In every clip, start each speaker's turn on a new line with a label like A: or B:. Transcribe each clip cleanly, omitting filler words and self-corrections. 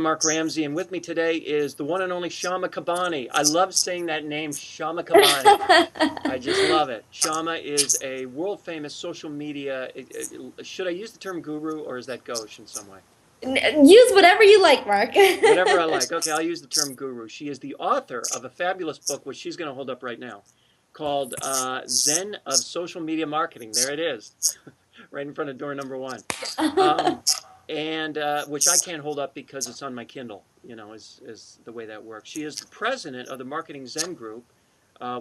A: Mark Ramsey, and with me today is the one and only Shama Kabani. I love saying that name, Shama Kabani. I just love it. Shama is a world-famous social media, should I use the term guru, or is that gauche in some way?
B: Use whatever you like, Mark.
A: Whatever I like. Okay, I'll use the term guru. She is the author of a fabulous book, which she's going to hold up right now, called Zen of Social Media Marketing. There it is, right in front of door number one. And which I can't hold up because it's on my Kindle, is the way that works. She is the president of the Marketing Zen Group,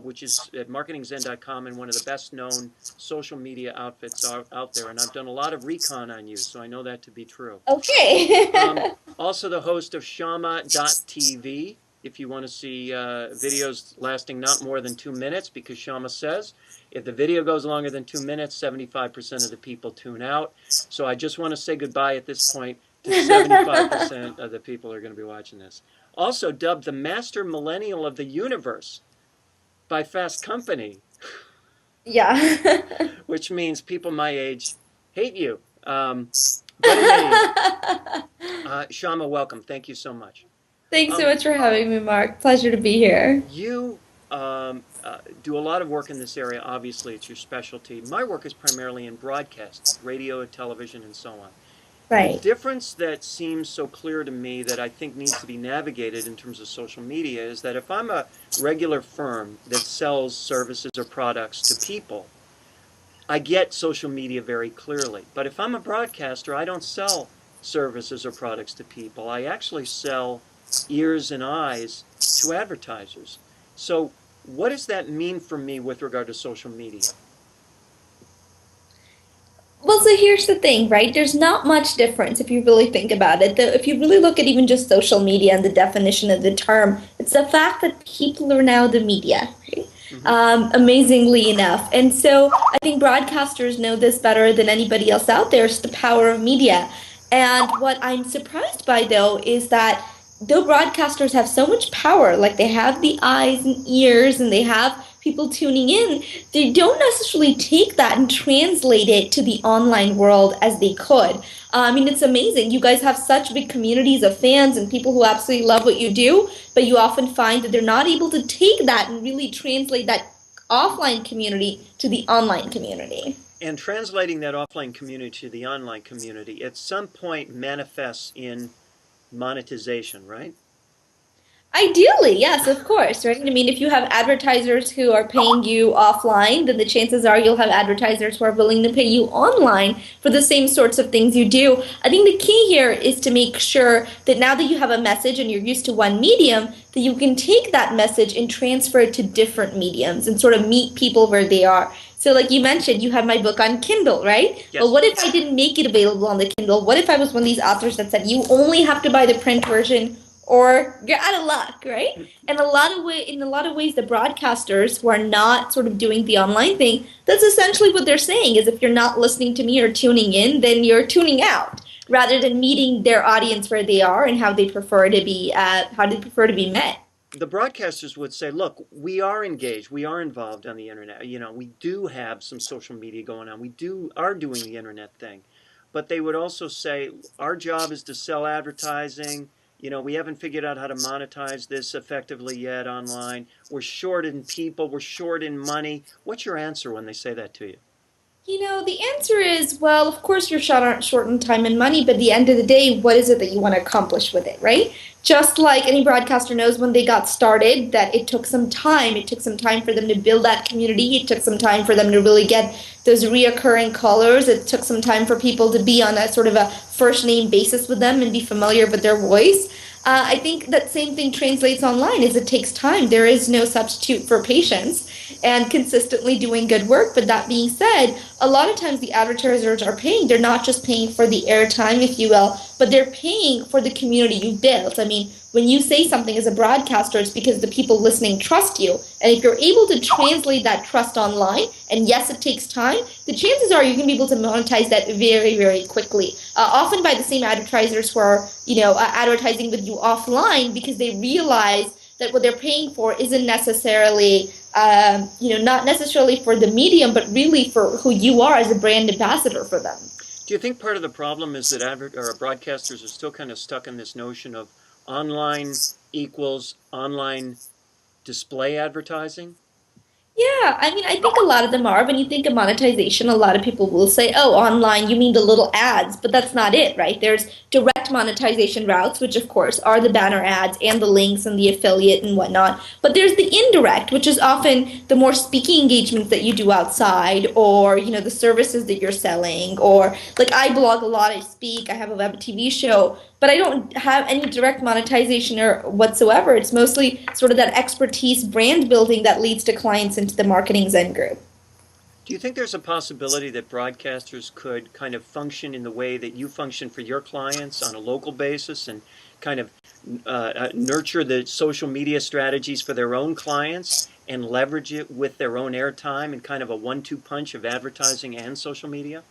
A: which is at marketingzen.com and one of the best known social media outfits out there. And I've done a lot of recon on you, so I know that to be true.
B: Okay.
A: Also the host of Shama.tv, if you want to see videos lasting not more than 2 minutes, because Shama says if the video goes longer than 2 minutes, 75% of the people tune out. So I just want to say goodbye at this point to 75% of the people who are going to be watching this. Also dubbed the Master Millennial of the Universe by Fast Company.
B: Yeah.
A: Which means people my age hate you. But anyway, Shama, welcome. Thank you so much.
B: Thanks so much for having me, Mark. Pleasure to be here.
A: You do a lot of work in this area. Obviously, it's your specialty. My work is primarily in broadcast, radio, television, and so on.
B: Right.
A: The difference that seems so clear to me that I think needs to be navigated in terms of social media is that if I'm a regular firm that sells services or products to people, I get social media very clearly. But if I'm a broadcaster, I don't sell services or products to people. I actually sell ears and eyes to advertisers. So what does that mean for me with regard to social media?
B: Well, so here's the thing, right? There's not much difference if you really think about it. If you really look at even just social media and the definition of the term, it's the fact that people are now the media, right? Amazingly enough. And so I think broadcasters know this better than anybody else out there. It's the power of media. And what I'm surprised by, though, is that though broadcasters have so much power, like they have the eyes and ears and they have people tuning in, they don't necessarily take that and translate it to the online world as they could. I mean, it's amazing. You guys have such big communities of fans and people who absolutely love what you do, but you often find that they're not able to take that and really translate that offline community to the online community.
A: And translating that offline community to the online community at some point manifests in monetization, right?
B: Ideally, yes, of course, right? I mean, if you have advertisers who are paying you offline, then the chances are you'll have advertisers who are willing to pay you online for the same sorts of things you do. I think the key here is to make sure that now that you have a message and you're used to one medium, that you can take that message and transfer it to different mediums and sort of meet people where they are. So like you mentioned, you have my book on Kindle, right?
A: Yes.
B: But what if I didn't make it available on the Kindle? What if I was one of these authors that said you only have to buy the print version or you're out of luck, right? And in a lot of ways, the broadcasters who are not sort of doing the online thing, that's essentially what they're saying is if you're not listening to me or tuning in, then you're tuning out, rather than meeting their audience where they are and how they prefer to be met.
A: The broadcasters would say, look, we are engaged, we are involved on the internet. We do have some social media going on. We are doing the internet thing. But they would also say, our job is to sell advertising. We haven't figured out how to monetize this effectively yet online. We're short in people. We're short in money. What's your answer when they say that to you?
B: The answer is, well, of course you're short in time and money, but at the end of the day, what is it that you want to accomplish with it, right? Just like any broadcaster knows when they got started that it took some time. It took some time for them to build that community. It took some time for them to really get those reoccurring callers. It took some time for people to be on a sort of a first name basis with them and be familiar with their voice. I think that same thing translates online is it takes time. There is no substitute for patience and consistently doing good work. But that being said, a lot of times the advertisers are paying. They're not just paying for the airtime, if you will, but they're paying for the community you've built. I mean, when you say something as a broadcaster, it's because the people listening trust you. And if you're able to translate that trust online, and yes, it takes time, the chances are you're going to be able to monetize that very, very quickly. Often by the same advertisers who are, advertising with you offline because they realize that what they're paying for isn't necessarily, not necessarily for the medium, but really for who you are as a brand ambassador for them.
A: Do you think part of the problem is that broadcasters are still kind of stuck in this notion of online equals online display advertising?
B: Yeah, I mean, I think a lot of them are. When you think of monetization, a lot of people will say, oh, online, you mean the little ads, but that's not it, right? There's direct monetization routes, which of course are the banner ads and the links and the affiliate and whatnot. But there's the indirect, which is often the more speaking engagements that you do outside, or, the services that you're selling, or like I blog a lot, I speak, I have a web TV show, but I don't have any direct monetization or whatsoever. It's mostly sort of that expertise brand building that leads to clients into the marketing Zen group.
A: Do you think there's a possibility that broadcasters could kind of function in the way that you function for your clients on a local basis and kind of nurture the social media strategies for their own clients and leverage it with their own airtime and kind of a 1-2 punch of advertising and social media?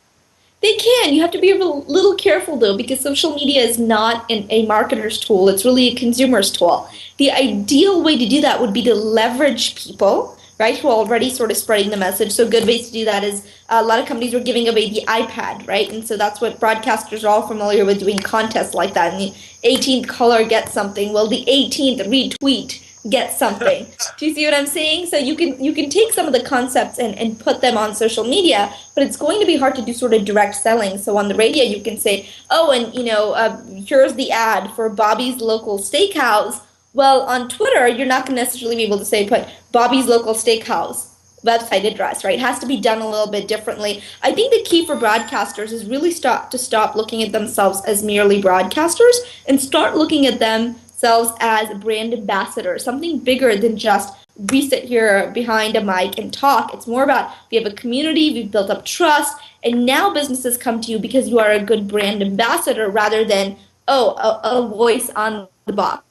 B: They can. You have to be a little careful though, because social media is not a marketer's tool. It's really a consumer's tool. The ideal way to do that would be to leverage people, right, who are already sort of spreading the message. So good ways to do that is a lot of companies were giving away the iPad, right? And so that's what broadcasters are all familiar with, doing contests like that. And the 18th caller gets something. Well, the 18th retweet gets something. Do you see what I'm saying? So you can take some of the concepts and put them on social media, but it's going to be hard to do sort of direct selling. So on the radio, you can say, oh, and here's the ad for Bobby's local steakhouse. Well, on Twitter, you're not going to necessarily be able to say, put Bobby's local steakhouse website address, right? It has to be done a little bit differently. I think the key for broadcasters is really stop looking at themselves as merely broadcasters and start looking at themselves as brand ambassadors, something bigger than just we sit here behind a mic and talk. It's more about we have a community, we've built up trust, and now businesses come to you because you are a good brand ambassador rather than, a voice on the box.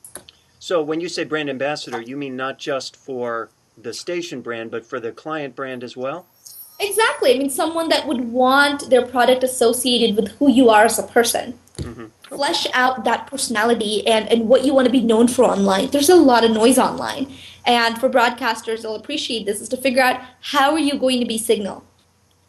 A: So when you say brand ambassador, you mean not just for the station brand, but for the client brand as well?
B: Exactly. I mean, someone that would want their product associated with who you are as a person.
A: Mm-hmm.
B: Flesh out that personality and what you want to be known for online. There's a lot of noise online. And for broadcasters, they'll appreciate this, is to figure out how are you going to be signal,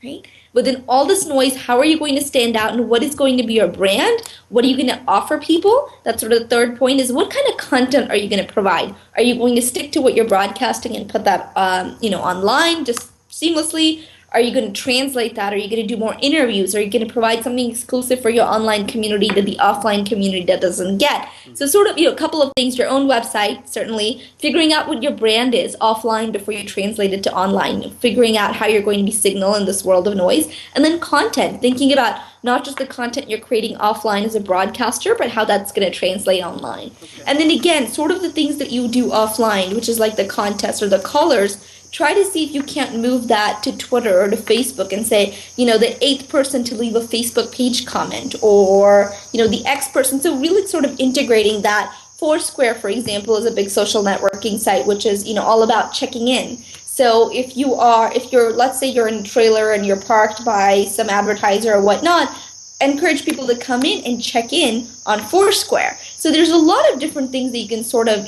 B: right? Within all this noise, how are you going to stand out and what is going to be your brand? What are you going to offer people? That's sort of the third point, is what kind of content are you going to provide? Are you going to stick to what you're broadcasting and put that online just seamlessly? Are you going to translate that? Are you going to do more interviews? Are you going to provide something exclusive for your online community that the offline community that doesn't get? So sort of, a couple of things, your own website, certainly, figuring out what your brand is offline before you translate it to online, figuring out how you're going to be signal in this world of noise, and then content, thinking about not just the content you're creating offline as a broadcaster, but how that's going to translate online. Okay. And then again, sort of the things that you do offline, which is like the contests or the callers, try to see if you can't move that to Twitter or to Facebook and say, the 8th person to leave a Facebook page comment, or, the X person. So really sort of integrating that. Foursquare, for example, is a big social networking site, which is, all about checking in. So if you're, let's say you're in a trailer and you're parked by some advertiser or whatnot, encourage people to come in and check in on Foursquare. So there's a lot of different things that you can sort of,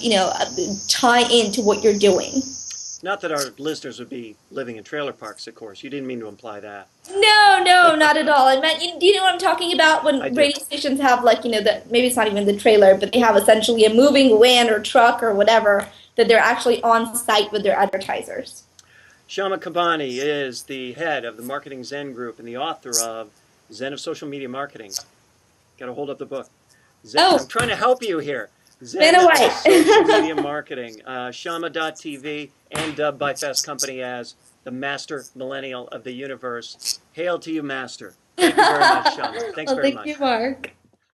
B: tie into what you're doing.
A: Not that our listeners would be living in trailer parks, of course. You didn't mean to imply that.
B: No, not at all. I meant, do you know what I'm talking about? When radio stations have, maybe it's not even the trailer, but they have essentially a moving van or truck or whatever that they're actually on site with their advertisers.
A: Shama Kabani is the head of the Marketing Zen Group and the author of Zen of Social Media Marketing. Got to hold up the book. I'm trying to help you here. Zen of Social Media Marketing. Shama.tv, and dubbed by Fast Company as the Master Millennial of the Universe. Hail to you, Master. Thank you very much, Shama. Thanks very much.
B: Thank you, Mark.